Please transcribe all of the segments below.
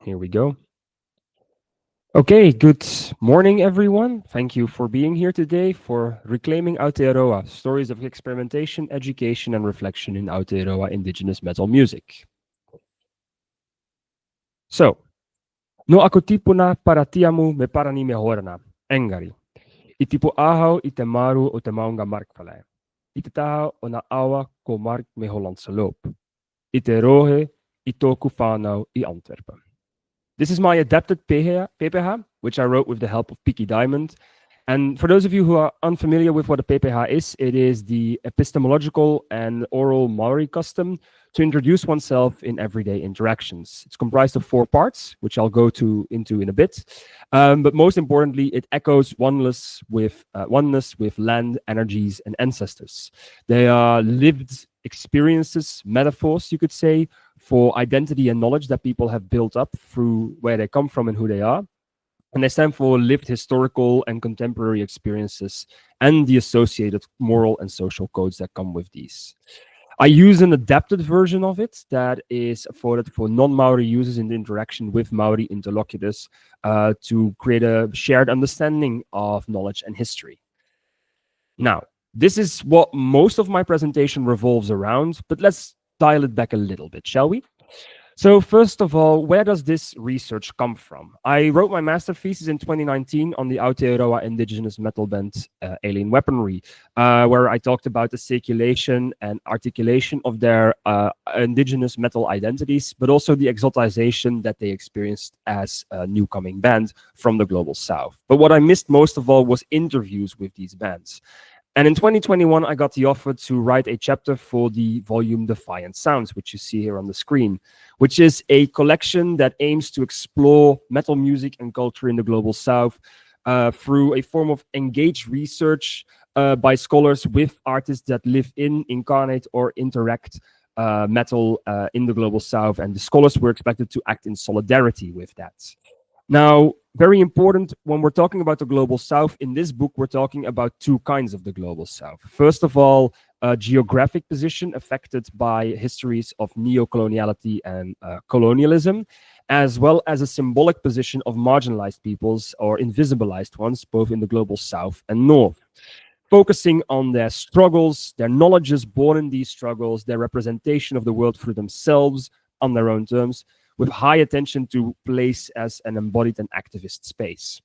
Here we go. Okay, good morning, everyone. Thank you for being here today for Reclaiming Aotearoa, Stories of Experimentation, Education, and Reflection in Aotearoa Indigenous Metal Music. So, no ako tipuna para tiamu me parani me horana, engari. I tipo ahau I te maru o te maunga markfale. I te taha o na awa ko mark me Hollandse loop. I te rohe I toku whanau I Antwerpen. This is my adapted PPH, which I wrote with the help of Peaky Diamond. And for those of you who are unfamiliar with what a PPH is, it is the epistemological and oral Maori custom to introduce oneself in everyday interactions. It's comprised of 4 parts, which I'll go into in a bit. But most importantly, it echoes oneness with land, energies, and ancestors. They are lived experiences, metaphors, you could say, for identity and knowledge that people have built up through where they come from and who they are. And they stand for lived historical and contemporary experiences and the associated moral and social codes that come with these. I use an adapted version of it that is afforded for non-Maori users in the interaction with Maori interlocutors to create a shared understanding of knowledge and history. Now, this is what most of my presentation revolves around, but let's dial it back a little bit, shall we? So first of all, where does this research come from? I wrote my master thesis in 2019 on the Aotearoa Indigenous metal band Alien Weaponry, where I talked about the circulation and articulation of their indigenous metal identities, but also the exotization that they experienced as a new coming band from the global south. But what I missed most of all was interviews with these bands. And in 2021, I got the offer to write a chapter for the volume Defiant Sounds, which you see here on the screen, which is a collection that aims to explore metal music and culture in the global south through a form of engaged research by scholars with artists that live in, incarnate, or interact metal in the global south. And the scholars were expected to act in solidarity with that. Now, very important, when we're talking about the global south, in this book, we're talking about 2 kinds of the global south. First of all, a geographic position affected by histories of neo-coloniality and colonialism, as well as a symbolic position of marginalized peoples or invisibilized ones, both in the global south and north, focusing on their struggles, their knowledges born in these struggles, their representation of the world through themselves on their own terms, with high attention to place as an embodied and activist space.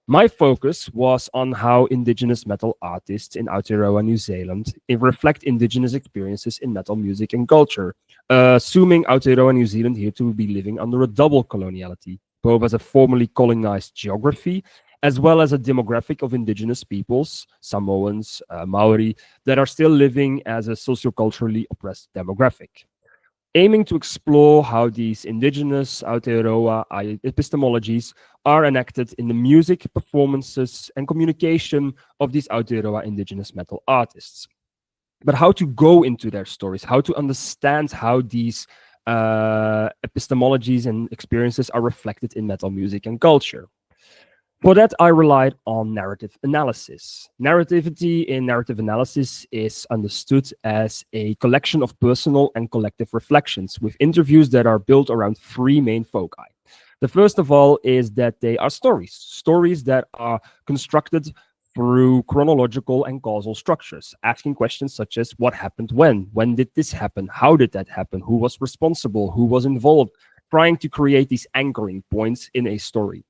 My focus was on how Indigenous metal artists in Aotearoa, New Zealand, reflect Indigenous experiences in metal music and culture, assuming Aotearoa, New Zealand here to be living under a double coloniality, both as a formerly colonized geography, as well as a demographic of Indigenous peoples, Samoans, Maori, that are still living as a socioculturally oppressed demographic, aiming to explore how these indigenous Aotearoa epistemologies are enacted in the music, performances, and communication of these Aotearoa indigenous metal artists. But how to go into their stories, how to understand how these epistemologies and experiences are reflected in metal music and culture. For that, I relied on narrative analysis. Narrativity in narrative analysis is understood as a collection of personal and collective reflections with interviews that are built around 3 main foci. The first of all is that they are stories that are constructed through chronological and causal structures, asking questions such as what happened when did this happen, how did that happen, who was responsible, who was involved, trying to create these anchoring points in a story.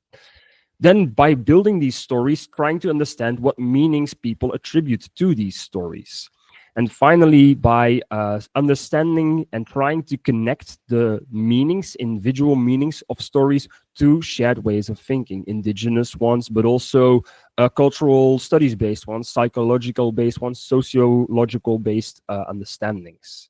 Then by building these stories, trying to understand what meanings people attribute to these stories. And finally, by understanding and trying to connect the meanings, individual meanings of stories to shared ways of thinking, indigenous ones, but also cultural studies-based ones, psychological-based ones, sociological-based understandings.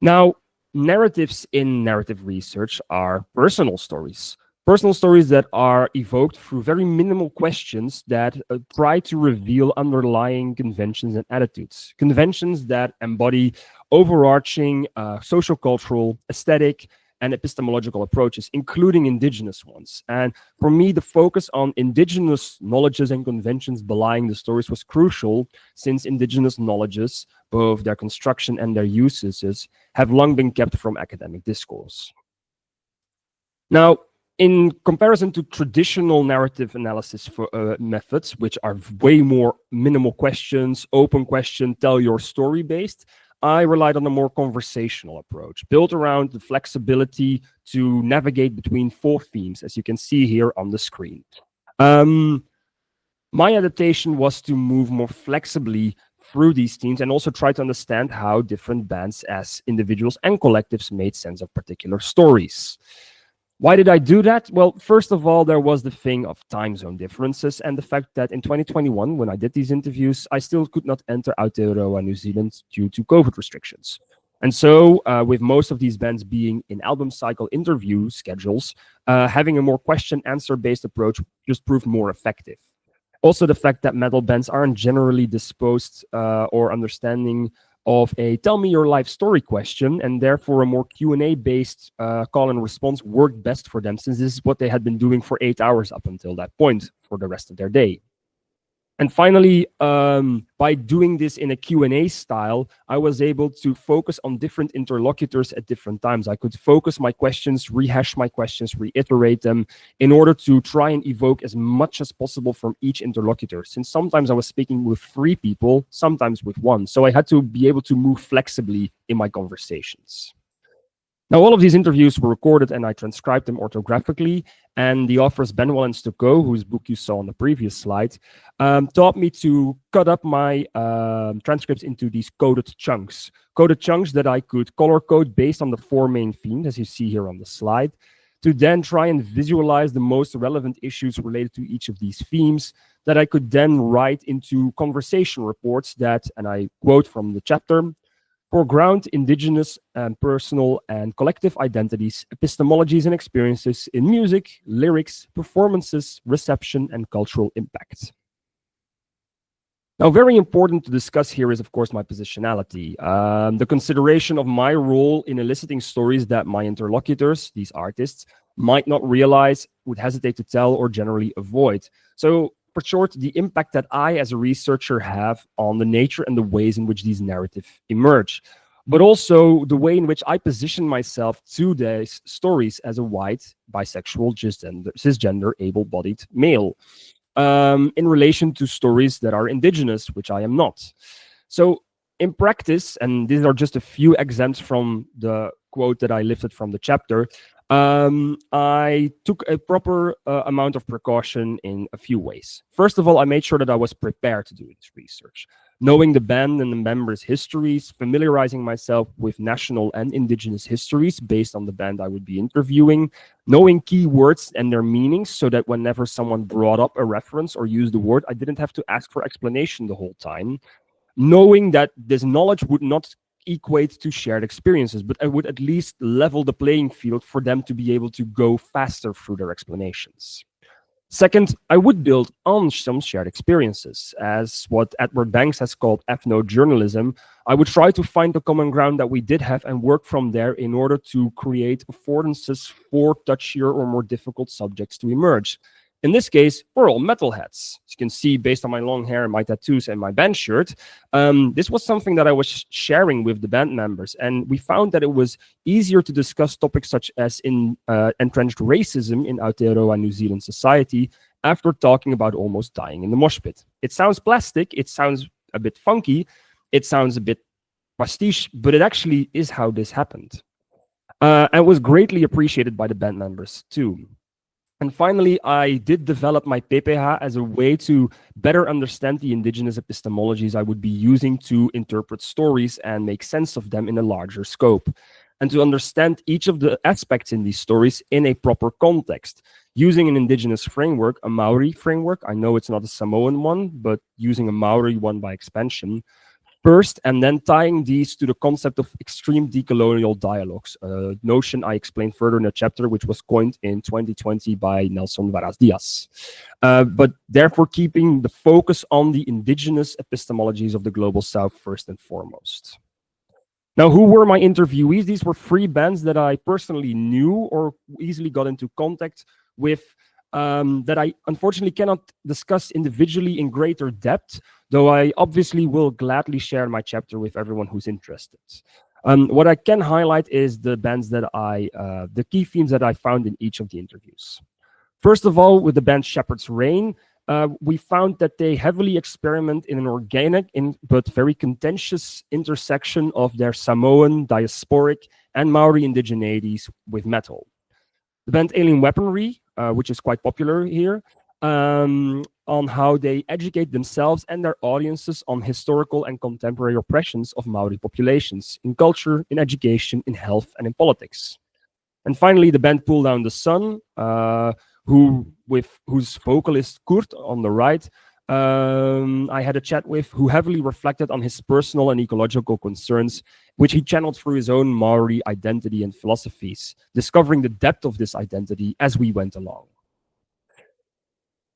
Now, narratives in narrative research are personal stories that are evoked through very minimal questions that try to reveal underlying conventions and attitudes, conventions that embody overarching sociocultural, aesthetic, and epistemological approaches, including indigenous ones. And for me, the focus on indigenous knowledges and conventions belying the stories was crucial, since indigenous knowledges, both their construction and their usages, have long been kept from academic discourse. Now, in comparison to traditional narrative analysis methods, which are way more minimal questions, open question, tell your story based, I relied on a more conversational approach, built around the flexibility to navigate between 4 themes, as you can see here on the screen. My adaptation was to move more flexibly through these themes and also try to understand how different bands as individuals and collectives made sense of particular stories. Why did I do that? Well, first of all, there was the thing of time zone differences and the fact that in 2021, when I did these interviews, I still could not enter Aotearoa New Zealand due to COVID restrictions. And so, with most of these bands being in album cycle interview schedules, having a more question-answer based approach just proved more effective. Also, the fact that metal bands aren't generally disposed or understanding of a tell me your life story question, and therefore a more Q&A based call and response worked best for them, since this is what they had been doing for 8 hours up until that point for the rest of their day. And finally, by doing this in a Q&A style, I was able to focus on different interlocutors at different times. I could focus my questions, rehash my questions, reiterate them in order to try and evoke as much as possible from each interlocutor. Since sometimes I was speaking with 3 people, sometimes with 1. So I had to be able to move flexibly in my conversations. Now, all of these interviews were recorded and I transcribed them orthographically. And the authors Ben Wellington, whose book you saw on the previous slide, taught me to cut up my transcripts into these coded chunks that I could color code based on the 4 main themes, as you see here on the slide, to then try and visualize the most relevant issues related to each of these themes that I could then write into conversation reports that, and I quote from the chapter, foreground indigenous and personal and collective identities, epistemologies and experiences in music, lyrics, performances, reception, and cultural impact. Now, very important to discuss here is, of course, my positionality. The consideration of my role in eliciting stories that my interlocutors, these artists, might not realize, would hesitate to tell, or generally avoid. So, for short, the impact that I, as a researcher, have on the nature and the ways in which these narratives emerge, but also the way in which I position myself to these stories as a white, bisexual, cisgender, able-bodied male, in relation to stories that are indigenous, which I am not. So, in practice, and these are just a few examples from the quote that I lifted from the chapter, I took a proper amount of precaution in a few ways. First of all, I made sure that I was prepared to do this research, knowing the band and the members' histories, familiarizing myself with national and indigenous histories based on the band I would be interviewing, knowing keywords and their meanings so that whenever someone brought up a reference or used the word, I didn't have to ask for explanation the whole time, knowing that this knowledge would not equate to shared experiences, but I would at least level the playing field for them to be able to go faster through their explanations. Second, I would build on some shared experiences. As what Edward Banks has called ethnojournalism, I would try to find the common ground that we did have and work from there in order to create affordances for touchier or more difficult subjects to emerge. In this case, we're all metalheads. As you can see, based on my long hair and my tattoos and my band shirt, this was something that I was sharing with the band members. And we found that it was easier to discuss topics such as entrenched racism in Aotearoa New Zealand society after talking about almost dying in the mosh pit. It sounds plastic, it sounds a bit funky, it sounds a bit pastiche, but it actually is how this happened. And was greatly appreciated by the band members too. And finally, I did develop my PPH as a way to better understand the indigenous epistemologies I would be using to interpret stories and make sense of them in a larger scope, and to understand each of the aspects in these stories in a proper context, using an indigenous framework, a Maori framework. I know it's not a Samoan one, but using a Maori one by expansion, first, and then tying these to the concept of extreme decolonial dialogues, a notion I explained further in a chapter which was coined in 2020 by Nelson Varas Diaz. But therefore keeping the focus on the indigenous epistemologies of the Global South first and foremost. Now, who were my interviewees? These were 3 bands that I personally knew or easily got into contact with, that I unfortunately cannot discuss individually in greater depth, though I obviously will gladly share my chapter with everyone who's interested. What I can highlight is the the key themes that I found in each of the interviews. First of all, with the band Shepherd's Reign, we found that they heavily experiment in an organic but very contentious intersection of their Samoan, diasporic, and Maori indigeneities with metal. The band Alien Weaponry, which is quite popular here, on how they educate themselves and their audiences on historical and contemporary oppressions of Maori populations in culture, in education, in health, and in politics. And finally, the band Pull Down the Sun, whose vocalist Kurt on the right, I had a chat with, who heavily reflected on his personal and ecological concerns, which he channeled through his own Maori identity and philosophies, discovering the depth of this identity as we went along.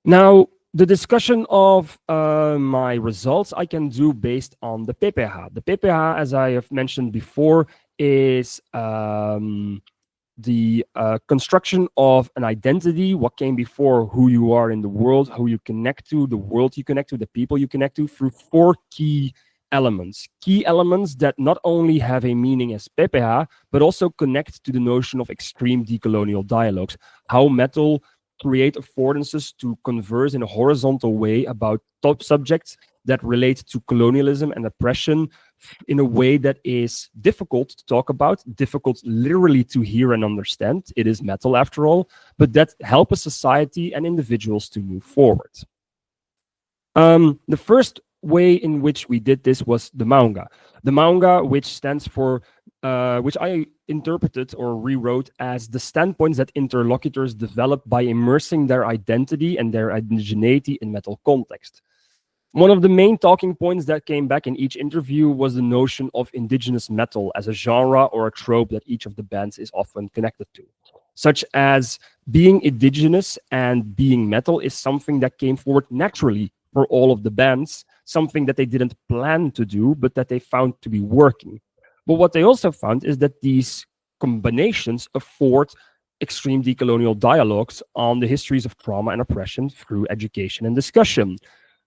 Now, the discussion of my results I can do based on the PPH. The PPH, as I have mentioned before, is the construction of an identity, what came before who you are in the world, who you connect to, the world you connect to, the people you connect to, through 4 key elements. Key elements that not only have a meaning as PPH, but also connect to the notion of extreme decolonial dialogues, how metal create affordances to converse in a horizontal way about top subjects that relate to colonialism and oppression in a way that is difficult to talk about, difficult literally to hear and understand. It is metal after all, but that help a society and individuals to move forward. The first way in which we did this was the Maunga. The Maunga, which stands for, which I interpreted or rewrote as the standpoints that interlocutors develop by immersing their identity and their indigeneity in metal context. One of the main talking points that came back in each interview was the notion of indigenous metal as a genre or a trope that each of the bands is often connected to, such as being indigenous and being metal is something that came forward naturally for all of the bands, something that they didn't plan to do, but that they found to be working. But what they also found is that these combinations afford extreme decolonial dialogues on the histories of trauma and oppression through education and discussion.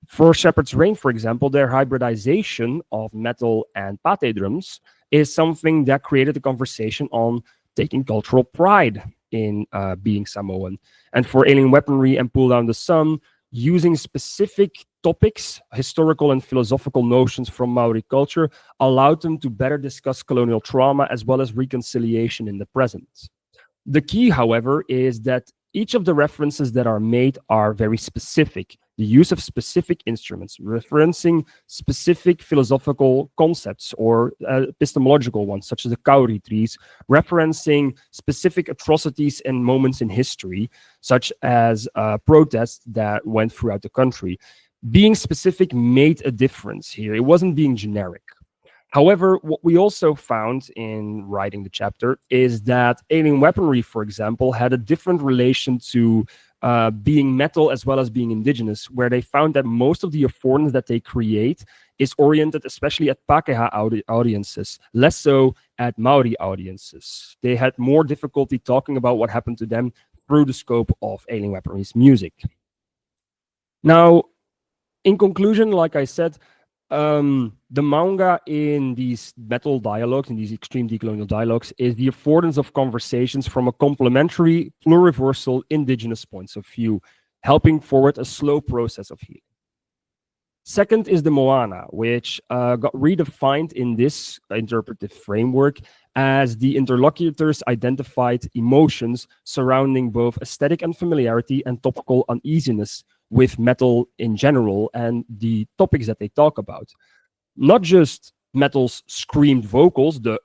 For Shepherd's Reign, for example, their hybridization of metal and pate drums is something that created a conversation on taking cultural pride in being Samoan. And for Alien Weaponry and Pull Down the Sun, using specific topics, historical and philosophical notions from Maori culture, allowed them to better discuss colonial trauma as well as reconciliation in the present. The key, however, is that each of the references that are made are very specific. The use of specific instruments, referencing specific philosophical concepts or epistemological ones, such as the kauri trees, referencing specific atrocities and moments in history, such as protests that went throughout the country. Being specific made a difference here. It wasn't being generic. However, what we also found in writing the chapter is that Alien Weaponry, for example, had a different relation to being metal as well as being indigenous, where they found that most of the affordance that they create is oriented especially at Pakeha audiences, less so at Maori audiences. They had more difficulty talking about what happened to them through the scope of Alien Weaponry's music. Now, in conclusion, like I said, the Maunga in these metal dialogues, in these extreme decolonial dialogues, is the affordance of conversations from a complementary, pluriversal, indigenous points of view, helping forward a slow process of healing. Second is the Moana, which got redefined in this interpretive framework as the interlocutors identified emotions surrounding both aesthetic unfamiliarity and topical uneasiness with metal in general and the topics that they talk about. Not just metal's screamed vocals, the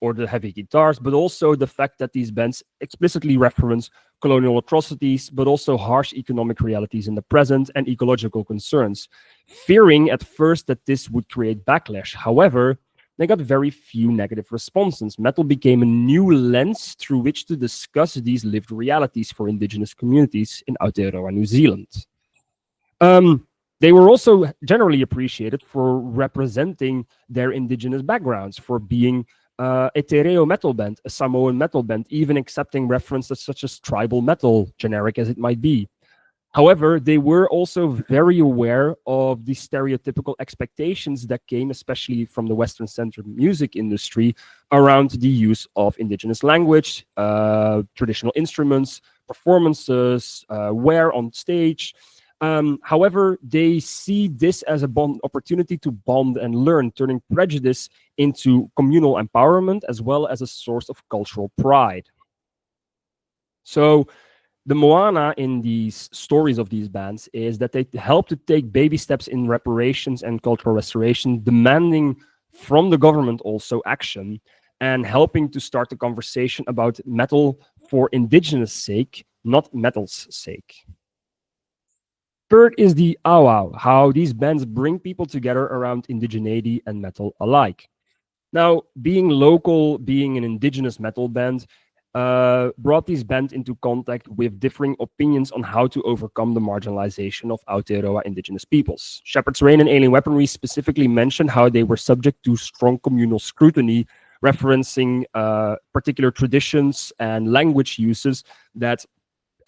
or the heavy guitars, but also the fact that these bands explicitly reference colonial atrocities, but also harsh economic realities in the present and ecological concerns, fearing at first that this would create backlash. However, they got very few negative responses. Metal became a new lens through which to discuss these lived realities for indigenous communities in Aotearoa, New Zealand. They were also generally appreciated for representing their indigenous backgrounds, for being a te reo metal band, a Samoan metal band, even accepting references such as tribal metal, generic as it might be. However, they were also very aware of the stereotypical expectations that came, especially from the Western-centered music industry, around the use of indigenous language, traditional instruments, performances, wear on stage. However, they see this as a opportunity to bond and learn, turning prejudice into communal empowerment as well as a source of cultural pride. So, the Moana in these stories of these bands is that they help to take baby steps in reparations and cultural restoration, demanding from the government also action and helping to start the conversation about metal for indigenous sake, not metal's sake. Third is the Awau, how these bands bring people together around indigeneity and metal alike. Now, being local, being an indigenous metal band, brought these bands into contact with differing opinions on how to overcome the marginalization of Aotearoa Indigenous peoples. Shepherd's Reign and Alien Weaponry specifically mentioned how they were subject to strong communal scrutiny, referencing particular traditions and language uses that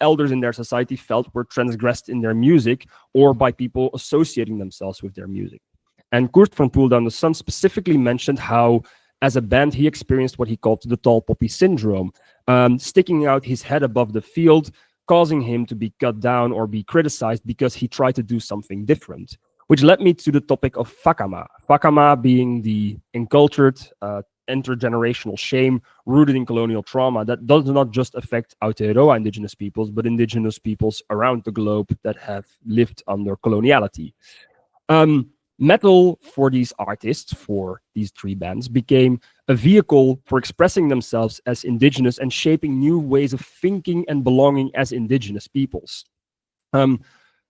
elders in their society felt were transgressed in their music or by people associating themselves with their music. And Kurt from Pull Down the Sun specifically mentioned how, as a band, he experienced what he called the tall poppy syndrome, sticking out his head above the field, causing him to be cut down or be criticized because he tried to do something different. Which led me to the topic of whakama. Whakama being the encultured, intergenerational shame rooted in colonial trauma that does not just affect Aotearoa indigenous peoples, but indigenous peoples around the globe that have lived under coloniality. Metal for these artists, for these three bands, became a vehicle for expressing themselves as indigenous and shaping new ways of thinking and belonging as indigenous peoples.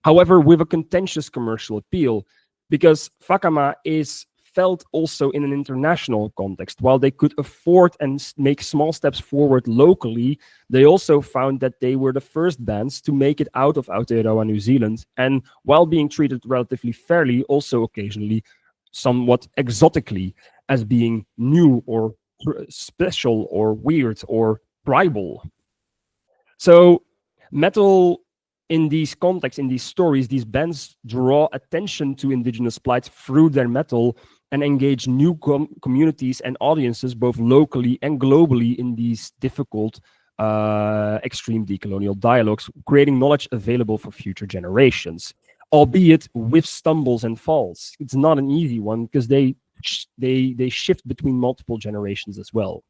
However, with a contentious commercial appeal, because whakama is felt also in an international context. While they could afford and make small steps forward locally, they also found that they were the first bands to make it out of Aotearoa, New Zealand, and while being treated relatively fairly, also occasionally somewhat exotically as being new or special or weird or tribal. So metal in these contexts, in these stories, these bands draw attention to indigenous plight through their metal and engage new communities and audiences, both locally and globally, in these difficult, extreme decolonial dialogues, creating knowledge available for future generations, albeit with stumbles and falls. It's not an easy one because they shift between multiple generations as well.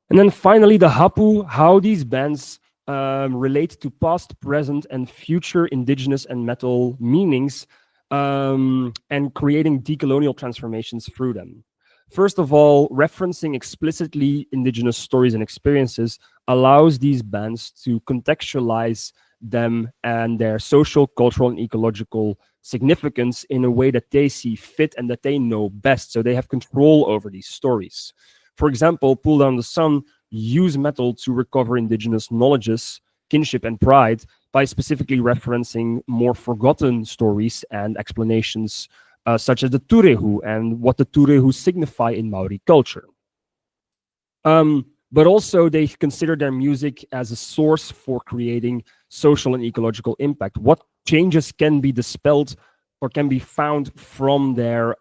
And then finally, the hapu, how these bands relate to past, present, and future indigenous and metal meanings, and creating decolonial transformations through them. First of all, referencing explicitly indigenous stories and experiences allows these bands to contextualize them and their social, cultural, and ecological significance in a way that they see fit and that they know best, so they have control over these stories. For example, Pull Down the Sun use metal to recover indigenous knowledges, kinship, and pride by specifically referencing more forgotten stories and explanations, such as the turehu and what the turehu signify in Maori culture. But also they consider their music as a source for creating social and ecological impact. What changes can be dispelled or can be found from their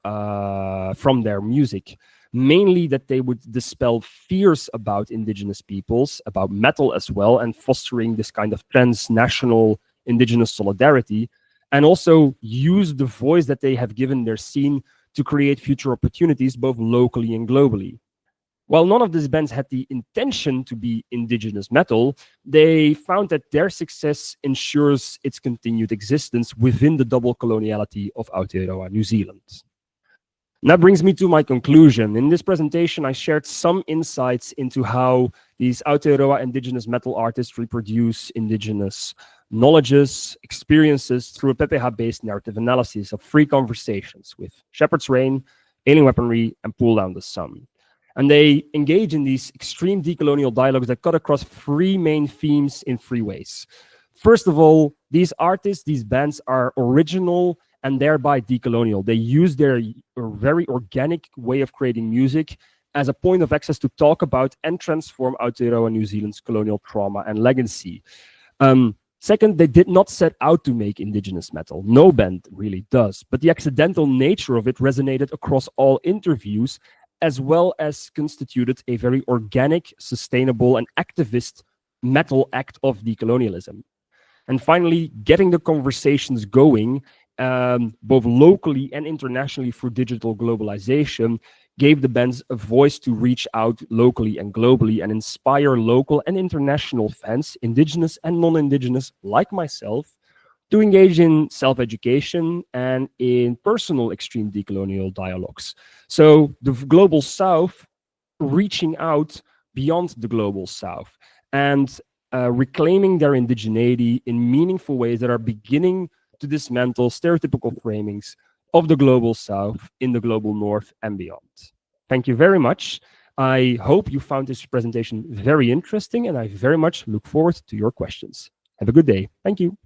music? Mainly that they would dispel fears about indigenous peoples, about metal as well, and fostering this kind of transnational indigenous solidarity, and also use the voice that they have given their scene to create future opportunities both locally and globally. While none of these bands had the intention to be indigenous metal, they found that their success ensures its continued existence within the double coloniality of Aotearoa, New Zealand. And that brings me to my conclusion. In this presentation, I shared some insights into how these Aotearoa indigenous metal artists reproduce indigenous knowledges, experiences through a PPH-based narrative analysis of three conversations with Shepherd's Reign, Alien Weaponry, and Pull Down the Sun. And they engage in these extreme decolonial dialogues that cut across three main themes in three ways. First of all, these artists, these bands are original and thereby decolonial. They use their very organic way of creating music as a point of access to talk about and transform Aotearoa New Zealand's colonial trauma and legacy. Second, they did not set out to make indigenous metal. No band really does. But the accidental nature of it resonated across all interviews, as well as constituted a very organic, sustainable, and activist metal act of decolonialism. And finally, getting the conversations going, both locally and internationally through digital globalization, gave the bands a voice to reach out locally and globally and inspire local and international fans, indigenous and non-indigenous, like myself, to engage in self-education and in personal extreme decolonial dialogues. So the Global South reaching out beyond the Global South and reclaiming their indigeneity in meaningful ways that are beginning to dismantle stereotypical framings of the Global South in the Global North and beyond. Thank you very much. I hope you found this presentation very interesting, and I very much look forward to your questions. Have a good day. Thank you.